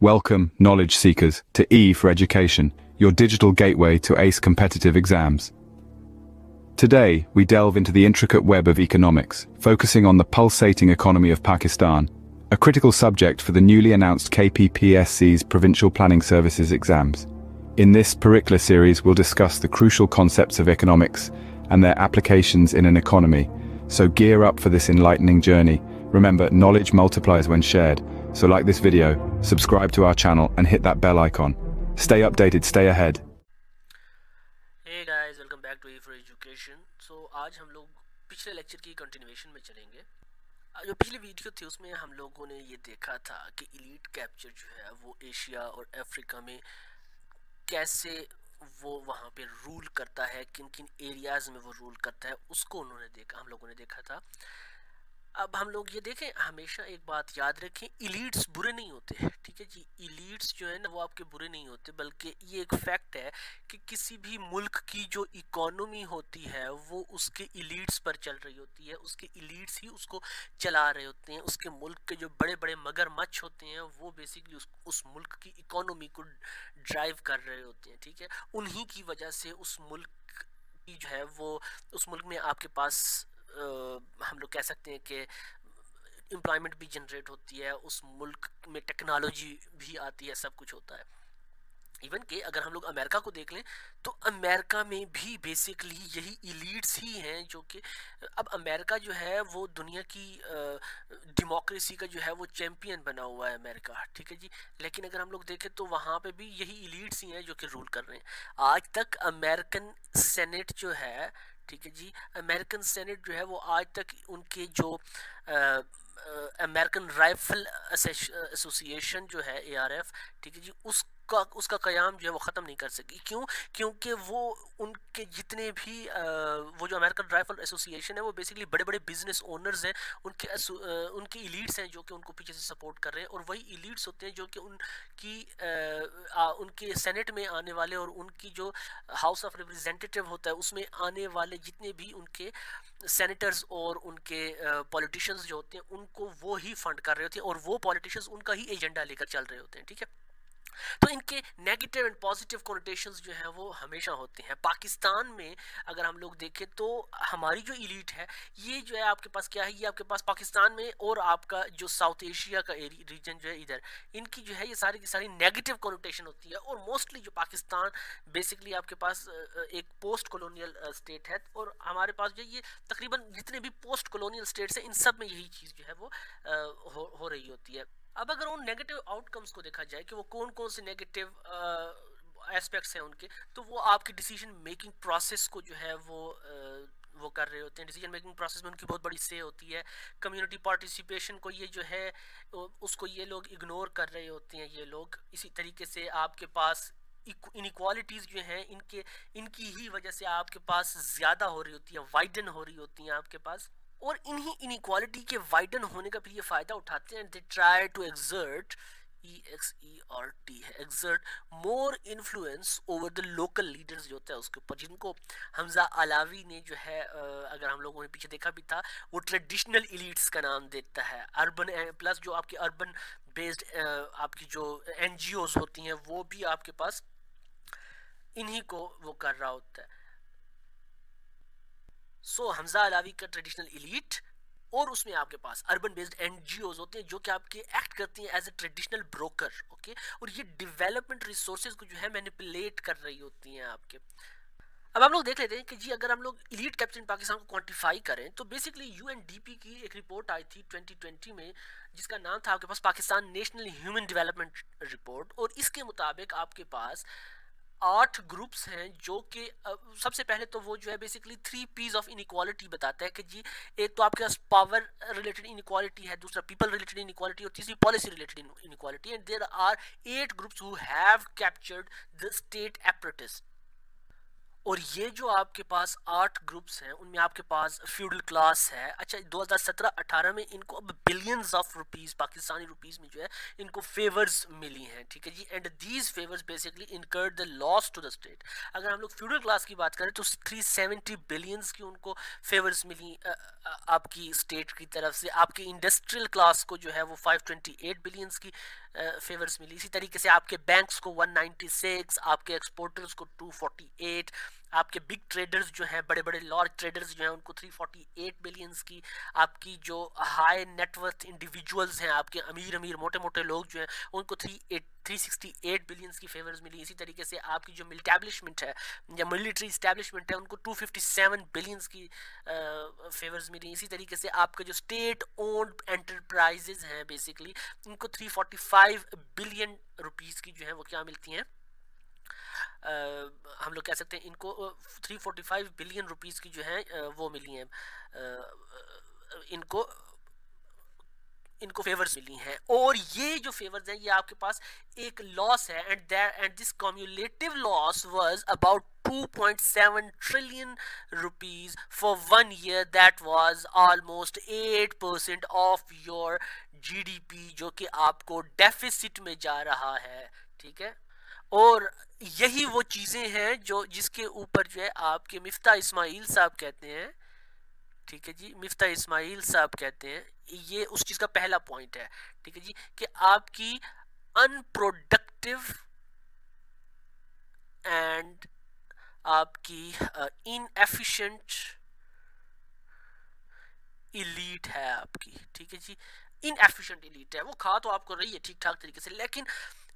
Welcome, knowledge seekers, to E for Education, your digital gateway to ace competitive exams. Today, we delve into the intricate web of economics, focusing on the pulsating economy of Pakistan, a critical subject for the newly announced KPPSC's Provincial Planning Services exams. In this Perikla series, we'll discuss the crucial concepts of economics and their applications in an economy. So gear up for this enlightening journey. Remember, knowledge multiplies when shared. So like this video, subscribe to our channel and hit that bell icon. Stay updated, stay ahead. Hey guys, welcome back to E for Education. So आज हम लोग पिछले lecture की continuation में चलेंगे। जो पिछली video थी उसमें हम लोगों ने ये देखा था कि एलीट कैप्चर जो है वो एशिया और अफ्रीका में कैसे वो वहाँ पे रूल करता है, किन किन एरियाज़ में वो रूल करता है, उसको हम लोगों ने देखा था। अब हम लोग ये देखें, हमेशा एक बात याद रखें, इलीट्स बुरे नहीं होते, ठीक है जी। इलीट्स जो है ना वो आपके बुरे नहीं होते, बल्कि ये एक फैक्ट है कि किसी भी मुल्क की जो इकोनॉमी होती है वो उसके इलीट्स पर चल रही होती है, उसके इलीट्स ही उसको चला रहे होते हैं। उसके मुल्क के जो बड़े बड़े मगरमच्छ होते हैं वो बेसिकली उस मुल्क की इकोनॉमी को ड्राइव कर रहे होते हैं, ठीक है। उन्हीं की वजह से उस मुल्क की जो है वो उस मुल्क में आपके पास हम लोग कह सकते हैं कि एम्प्लॉयमेंट भी जनरेट होती है, उस मुल्क में टेक्नोलॉजी भी आती है, सब कुछ होता है। इवन कि अगर हम लोग अमेरिका को देख लें तो अमेरिका में भी बेसिकली यही इलीट्स ही हैं जो कि अब अमेरिका जो है वो दुनिया की डेमोक्रेसी का जो है वो चैम्पियन बना हुआ है अमेरिका, ठीक है जी। लेकिन अगर हम लोग देखें तो वहाँ पे भी यही इलीट्स ही हैं जो कि रूल कर रहे हैं। आज तक अमेरिकन सेनेट जो है, ठीक है जी, अमेरिकन सेनेट जो है वो आज तक उनके जो अमेरिकन राइफल एसोसिएशन जो है ARF, ठीक है जी, उसका क़याम जो है वो ख़त्म नहीं कर सकी। क्यों? क्योंकि वो उनके जितने भी वो जो अमेरिकन राइफल एसोसिएशन है वो बेसिकली बड़े बड़े बिजनेस ओनर्स हैं, उनके इलीट्स हैं जो कि उनको पीछे से सपोर्ट कर रहे हैं, और वही इलीट्स होते हैं जो कि उनके सेनेट में आने वाले और उनकी जो हाउस ऑफ रिप्रेजेंटेटिव होता है उसमें आने वाले जितने भी उनके सेनेटर्स और उनके पॉलिटिशियंस जो होते हैं उनको वो ही फंड कर रहे होते हैं, और वो पॉलिटिशियंस उनका ही एजेंडा लेकर चल रहे होते हैं, ठीक है। तो इनके नेगेटिव एंड पॉजिटिव कोनोटेशंस जो हैं वो हमेशा होते हैं। पाकिस्तान में अगर हम लोग देखें तो हमारी जो इलीट है ये जो है आपके पास क्या है, ये आपके पास पाकिस्तान में और आपका जो साउथ एशिया का रीजन जो है इधर, इनकी जो है ये सारी की सारी नेगेटिव कोनोटेशन होती है। और मोस्टली जो पाकिस्तान बेसिकली आपके पास एक पोस्ट कॉलोनियल स्टेट है, और हमारे पास जो ये तकरीबन जितने भी पोस्ट कॉलोनियल स्टेट्स हैं इन सब में यही चीज़ जो है वो हो रही होती है। अब अगर उन नेगेटिव आउटकम्स को देखा जाए कि वो कौन कौन से नेगेटिव एस्पेक्ट्स हैं उनके, तो वो आपकी डिसीजन मेकिंग प्रोसेस को जो है वो कर रहे होते हैं। डिसीजन मेकिंग प्रोसेस में उनकी बहुत बड़ी से होती है। कम्युनिटी पार्टिसिपेशन को ये जो है उसको ये लोग इग्नोर कर रहे होते हैं ये लोग। इसी तरीके से आपके पास इनइक्वालिटीज़ जो हैं इनकी ही वजह से आपके पास ज़्यादा हो रही होती है, वाइडन हो रही होती हैं आपके पास, और इन्हीं इनइक्वालिटी के वाइडन होने का फिर ये फ़ायदा उठाते हैं। They try to exert exert more influence over the local leaders जो होता है उसके ऊपर, जिनको हमजा अलावी ने जो है अगर हम लोगों ने पीछे देखा भी था वो ट्रेडिशनल इलीट्स का नाम देता है। अर्बन प्लस जो आपकी अर्बन बेस्ड आपकी जो NGOs होती हैं वो भी आपके पास इन्हीं को वो कर रहा होता है। सो हमजा अलावी का ट्रेडिशनल इलीट, और उसमें आपके पास अर्बन बेस्ड NGOs होते हैं जो कि आपके एक्ट करती हैं as a traditional broker, okay, और ये डेवलपमेंट रिसोर्सेज को जो है मैनिपुलेट कर रही होती हैं आपके। अब हम लोग देख लेते हैं कि जी अगर हम लोग इलीट कैप्चर इन पाकिस्तान को क्वांटिफाई करें तो बेसिकली UNDP की एक रिपोर्ट आई थी 2020 में जिसका नाम था आपके पास Pakistan national human development report, और इसके मुताबिक आपके पास 8 ग्रुप्स हैं जो कि सबसे पहले तो वो जो है बेसिकली 3 P's ऑफ इनइक्वालिटी बताता है कि जी एक तो आपके पास पावर रिलेटेड इनइक्वालिटी है, दूसरा पीपल रिलेटेड इनइक्वालिटी, और तीसरी policy related inequality. And there are 8 groups who have captured the state apparatus. और ये जो आपके पास 8 ग्रुप्स हैं उनमें आपके पास फ्यूडल क्लास है। अच्छा, 2017-18 में इनको अब billions of rupees Pakistani rupees में जो है इनको फेवर्स मिली हैं, ठीक है जी। And these favours basically incurred the loss to the state. अगर हम लोग फ्यूडल क्लास की बात करें तो 370 बिलियंस की उनको फेवर्स मिली आपकी स्टेट की तरफ से। आपकी इंडस्ट्रियल क्लास को जो है वो 528 बिलियंस की फेवर्स मिली। इसी तरीके से आपके बैंक्स को 196, आपके एक्सपोर्टर्स को 248, आपके बिग ट्रेडर्स जो हैं, बड़े बड़े लार्ज ट्रेडर्स जो हैं, उनको 348 बिलियंस की, आपकी जो हाई नेटवर्थ इंडिविजुअल्स हैं, आपके अमीर अमीर मोटे मोटे लोग जो हैं, उनको 368 बिलियंस की फेवर्स मिली। इसी तरीके से आपकी जो मिलिटेब्लिशमेंट है या मिलिट्री इस्टेब्लिशमेंट है, उनको 257 बिलियंस की फेवर्स मिली। इसी तरीके से आपके जो स्टेट ओन्ड एंटरप्राइजेज हैं बेसिकली, उनको 345 बिलियन रुपीस की जो है वो क्या मिलती हैं, हम लोग कह सकते हैं इनको 345 बिलियन रुपीस की जो है वो मिली हैं, इनको फेवर्स मिली हैं। और ये जो फेवर्स हैं ये आपके पास एक लॉस है, and this cumulative loss was about 2.7 trillion rupees for 1 year। That was almost 8% of your GDP, जो कि आपको डेफिसिट में जा रहा है, ठीक है। और यही वो चीजें हैं जो जिसके ऊपर जो है आपके मिफ्ता इस्माइल साहब कहते हैं, ठीक है जी, मिफ्ता इस्माइल साहब कहते हैं, ये उस चीज का पहला पॉइंट है, ठीक है जी, कि आपकी अनप्रोडक्टिव एंड आपकी इनएफिशिएंट इलीट है आपकी, ठीक है जी। इनएफिशिएंट इलीट है, वो खा तो आपको रही है ठीक ठाक तरीके से, लेकिन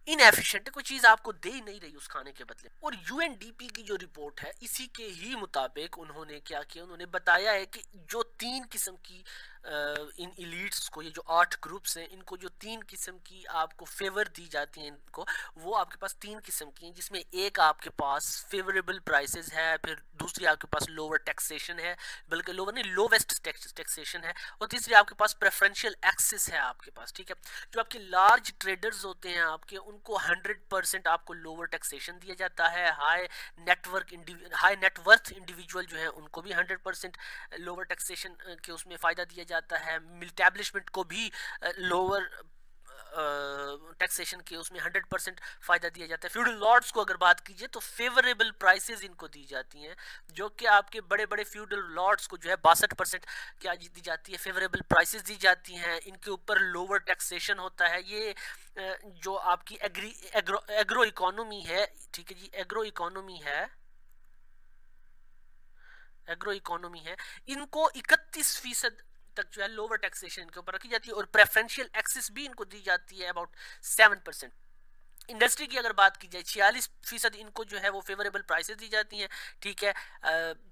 इनएफिशिएंट है, कोई चीज आपको दे ही नहीं रही उस खाने के बदले। और यूएनडीपी की जो रिपोर्ट है, इसी के ही मुताबिक उन्होंने क्या किया, उन्होंने बताया है कि जो 3 किस्म की इन इलीट्स को, ये जो 8 ग्रुप्स हैं, इनको जो 3 किस्म की आपको फेवर दी जाती हैं, इनको वो आपके पास 3 किस्म की हैं, जिसमें एक आपके पास फेवरेबल प्राइसेस है, फिर दूसरी आपके पास लोअर टैक्सेशन है, बल्कि लोअर नहीं, लोवेस्ट टैक्सेशन है, और तीसरी आपके पास प्रेफरेंशियल एक्सेस है आपके पास, ठीक है। जो आपके लार्ज ट्रेडर्स होते हैं आपके, उनको 100% आपको लोअर टैक्सेशन दिया जाता है। हाई नेटवर्थ इंडिविजुअल जो है उनको भी 100% लोअर टैक्सेशन के उसमें फ़ायदा दिया जाता है। मिलिटेब्लिशमेंट को भी लोअर टैक्सेशन के उसमें 100% फ़ायदा दिया जाता है। फ्यूडल लॉर्ड्स को अगर बात कीजिए तो फेवरेबल प्राइसेस इनको दी जाती हैं, जो कि आपके बड़े बड़े फ्यूडल लॉर्ड्स को जो है 62% क्या दी जाती है, फेवरेबल प्राइसेस दी जाती हैं। इनके ऊपर लोअर टैक्सेशन होता है। ये जो आपकी एग्रो इकोनॉमी है, ठीक है जी, एग्रो इकोनॉमी है, इनको 31% तक जो है लोअर टैक्सेशन के ऊपर रखी जाती है, और प्रेफरेंशियल एक्सेस भी इनको दी जाती है अबाउट 7%। इंडस्ट्री की अगर बात की जाए 46% इनको जो है वो फेवरेबल प्राइसेस दी जाती हैं, ठीक है।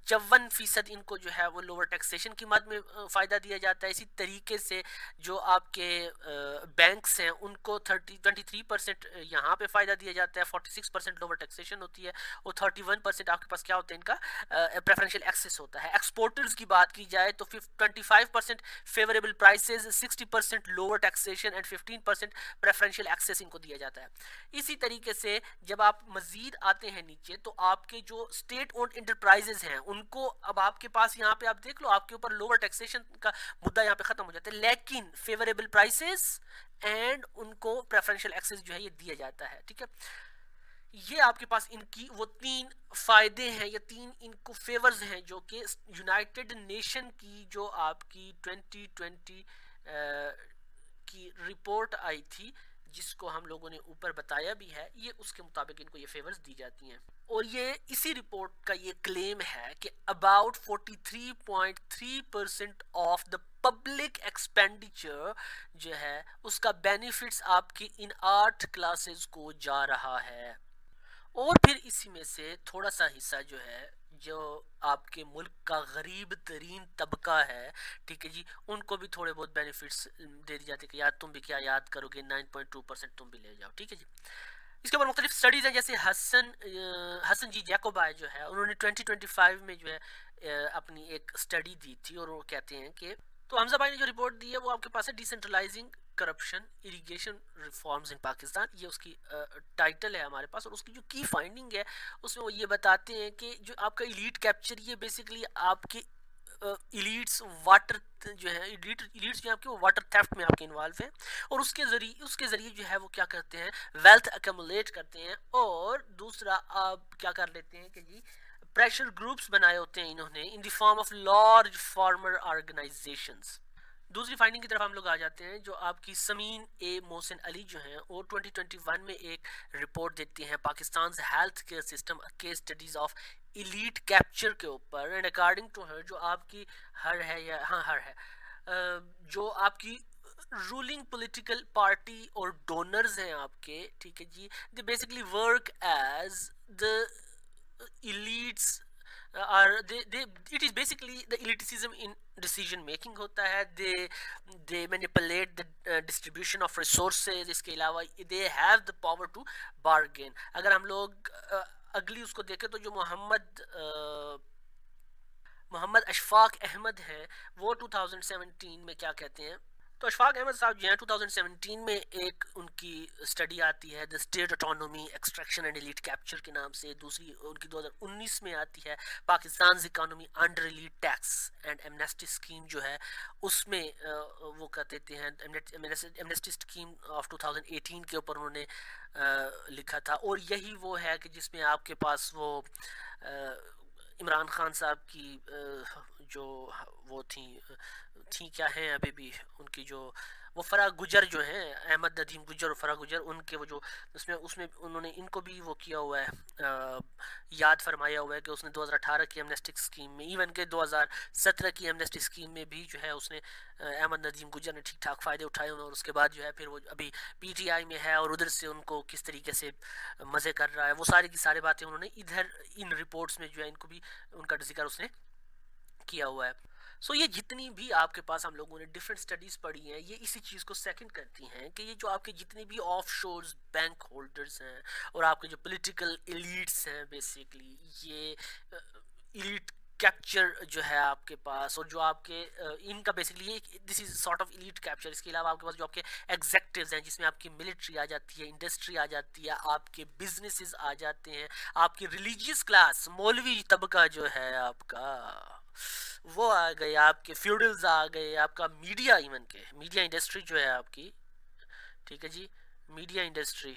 54% इनको जो है वो लोअर टैक्सेशन की मद में फ़ायदा दिया जाता है। इसी तरीके से जो आपके बैंक्स हैं उनको 23% यहाँ पे फ़ायदा दिया जाता है, 46% लोअर टैक्सेशन होती है, और 31% आपके पास क्या होता है, इनका प्रेफरेंशियल एक्सेस होता है। एक्सपोर्टर्स की बात की जाए तो 25% favourable prices, 60% lower taxation and 15% preferential access इनको दिया जाता है। इसी तरीके से जब आप मजीद आते हैं नीचे तो आपके जो स्टेट ओन्ड इंटरप्राइजेज हैं उनको, अब आपके पास यहाँ पे आप देख लो, आपके ऊपर लोअर टैक्सेशन का मुद्दा यहाँ पे खत्म हो जाता है, लेकिन फेवरेबल प्राइसेस एंड उनको प्रेफरेंशियल एक्सेस जो है ये दिया जाता है, ठीक है। ये आपके पास इनकी वो 3 फायदे हैं या 3 इनको फेवर्स हैं, जो कि यूनाइटेड नेशन की जो आपकी 2020 की रिपोर्ट आई थी, जिसको हम लोगों ने ऊपर बताया भी है, ये उसके मुताबिक इनको ये फेवर्स दी जाती हैं। और ये इसी रिपोर्ट का ये क्लेम है कि about 43.3% of the public expenditure जो है उसका बेनिफिट्स आपकी इन 8 क्लासेस को जा रहा है। और फिर इसी में से थोड़ा सा हिस्सा जो है जो आपके मुल्क का गरीब तरीन तबका है, ठीक है जी, उनको भी थोड़े बहुत बेनिफिट्स दे दी जाती है कि यार तुम भी क्या याद करोगे, 9.2% तुम भी ले जाओ, ठीक है जी। इसके ऊपर मुख्तलिफ स्टडीज़ हैं, जैसे हसन जी जैकोबाय जो है उन्होंने 2025 में जो है अपनी एक स्टडी दी थी, और वो कहते हैं कि, तो हमजा भाई ने जो रिपोर्ट दी है वो आपके पास है, decentralising corruption irrigation reforms in Pakistan, ये उसकी टाइटल है हमारे पास। और उसकी जो की फाइंडिंग है उसमें वो ये बताते हैं कि जो आपका इलीट कैप्चर, ये बेसिकली आपके इलीट्स वाटर जो है, इलीट्स जो आपके वो वाटर थेफ्ट में आपके इन्वॉल्व हैं, और उसके ज़रिए जो है वो क्या करते हैं, वेल्थ अक्यूमुलेट करते हैं। और दूसरा आप क्या कर लेते हैं कि जी प्रेशर ग्रुप्स बनाए होते हैं इन्होंने in the form of large farmer organisations, दूसरी फाइंडिंग की तरफ हम लोग आ जाते हैं, जो आपकी समीन ए मोहसिन अली जो हैं वो 2021 में एक रिपोर्ट देती हैं Pakistan health care system case studies of elite capture के ऊपर। एंड अकॉर्डिंग टू हर जो आपकी हर है या हाँ हर है जो आपकी रूलिंग पॉलिटिकल पार्टी और डोनर्स हैं आपके, ठीक है जी, they basically work as the elites are they it is basically the elitism in decision making होता है। they manipulate the distribution of resources। इसके अलावा they have the power to bargain। अगर हम लोग अगली उसको देखें तो जो मोहम्मद अशफाक अहमद हैं वो 2017 में क्या कहते हैं। तो अशफाक अहमद साहब जो हैं 2017 में एक उनकी स्टडी आती है the state autonomy extraction and elite capture के नाम से। दूसरी उनकी 2019 में आती है Pakistan economy under elite tax and amnesty scheme जो है उसमें वो कर देते हैं। एमनेस्टी स्कीम ऑफ 2018 के ऊपर उन्होंने लिखा था। और यही वो है कि जिसमें आपके पास वो इमरान खान साहब की जो वो थी क्या हैं अभी भी उनकी जो वो फराह गुजर जो हैं अहमद नदीम गुजर और फराह गुजर, उनके वो जो उसमें उन्होंने इनको भी वो किया हुआ है, याद फरमाया हुआ है कि उसने 2018 की एमनेस्टी स्कीम में, इवन के 2017 की एमनेस्टी स्कीम में भी जो है उसने अहमद नदीम गुजर ने ठीक ठाक फ़ायदे उठाए और उसके बाद जो है फिर वो अभी पीटीआई में है और उधर से उनको किस तरीके से मज़े कर रहा है, वो सारी की सारी बातें उन्होंने इधर इन रिपोर्ट्स में जो है इनको भी उनका जिक्र उसने किया हुआ है। सो ये जितनी भी आपके पास हम लोगों ने डिफरेंट स्टडीज़ पढ़ी हैं ये इसी चीज़ को सेकंड करती हैं कि ये जो आपके जितने भी ऑफ शोर्स बैंक होल्डर्स हैं और आपके जो पॉलिटिकल एलीट्स हैं बेसिकली ये एलीट कैप्चर जो है आपके पास और जो आपके इनका बेसिकली ये this is sort of elite capture. इसके अलावा आपके पास जो आपके एग्जेक्टिव्स हैं जिसमें आपकी मिलिट्री आ जाती है, इंडस्ट्री आ जाती है, आपके बिजनेसेस आ जाते हैं, आपकी रिलीजियस क्लास मौलवी तबका जो है आपका वो आ गए, आपके फ्यूडल्स आ गए, आपका मीडिया, इवन के मीडिया इंडस्ट्री जो है आपकी, ठीक है जी, मीडिया इंडस्ट्री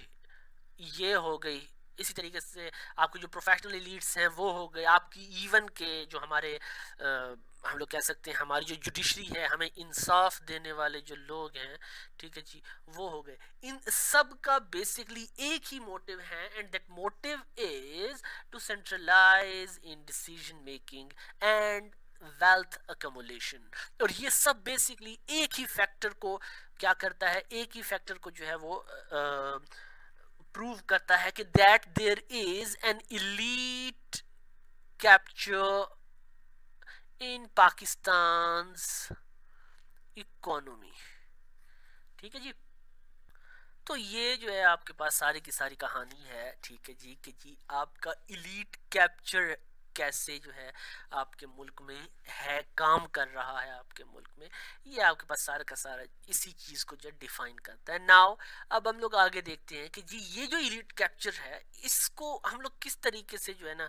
ये हो गई। इसी तरीके से आपके जो प्रोफेशनल एलीट्स हैं वो हो गए, आपकी इवन के जो हमारे हम लोग कह सकते हैं हमारी जो जुडिशरी है, हमें इंसाफ देने वाले जो लोग हैं, ठीक है जी, वो हो गए। इन सब का बेसिकली एक ही मोटिव है and that motive is to centralise in decision making and wealth accumulation. और ये सब बेसिकली एक ही फैक्टर को क्या करता है, एक ही फैक्टर को जो है वो प्रूव करता है कि that there is an elite capture in Pakistan economy, ठीक है जी। तो ये जो है आपके पास सारी की सारी कहानी है, ठीक है जी, कि जी आपका इलीट कैप्चर कैसे जो है आपके मुल्क में है, काम कर रहा है आपके मुल्क में, ये आपके पास सारा का सारा इसी चीज़ को जो डिफाइन करता है। नाउ अब हम लोग आगे देखते हैं कि जी ये जो इलीट कैप्चर है इसको हम लोग किस तरीके से जो है ना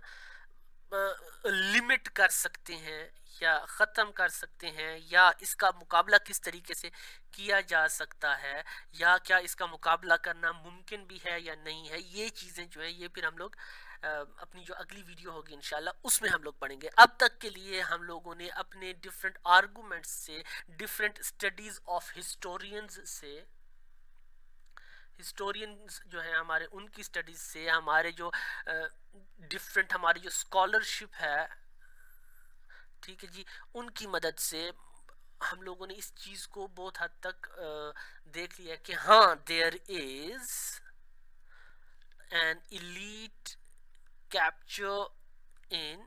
लिमिट कर सकते हैं या ख़त्म कर सकते हैं, या इसका मुकाबला किस तरीके से किया जा सकता है, या क्या इसका मुकाबला करना मुमकिन भी है या नहीं है। ये चीज़ें जो है ये फिर हम लोग अपनी जो अगली वीडियो होगी इंशाल्लाह उसमें हम लोग पढ़ेंगे। अब तक के लिए हम लोगों ने अपने डिफरेंट आर्गूमेंट्स से, डिफरेंट स्टडीज़ ऑफ हिस्टोरियंस से, हिस्टोरियंस जो है हमारे उनकी स्टडीज से, हमारे जो डिफरेंट हमारी जो स्कॉलरशिप है, ठीक है जी, उनकी मदद से हम लोगों ने इस चीज़ को बहुत हद तक देख लिया कि हाँ there is an elite capture in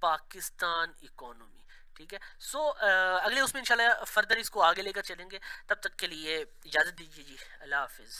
Pakistan economy, ठीक है। सो अगले उसमें इंशाल्लाह फर्दर इसको आगे लेकर चलेंगे। तब तक के लिए इजाज़त दीजिए जी, अल्लाह हाफिज़।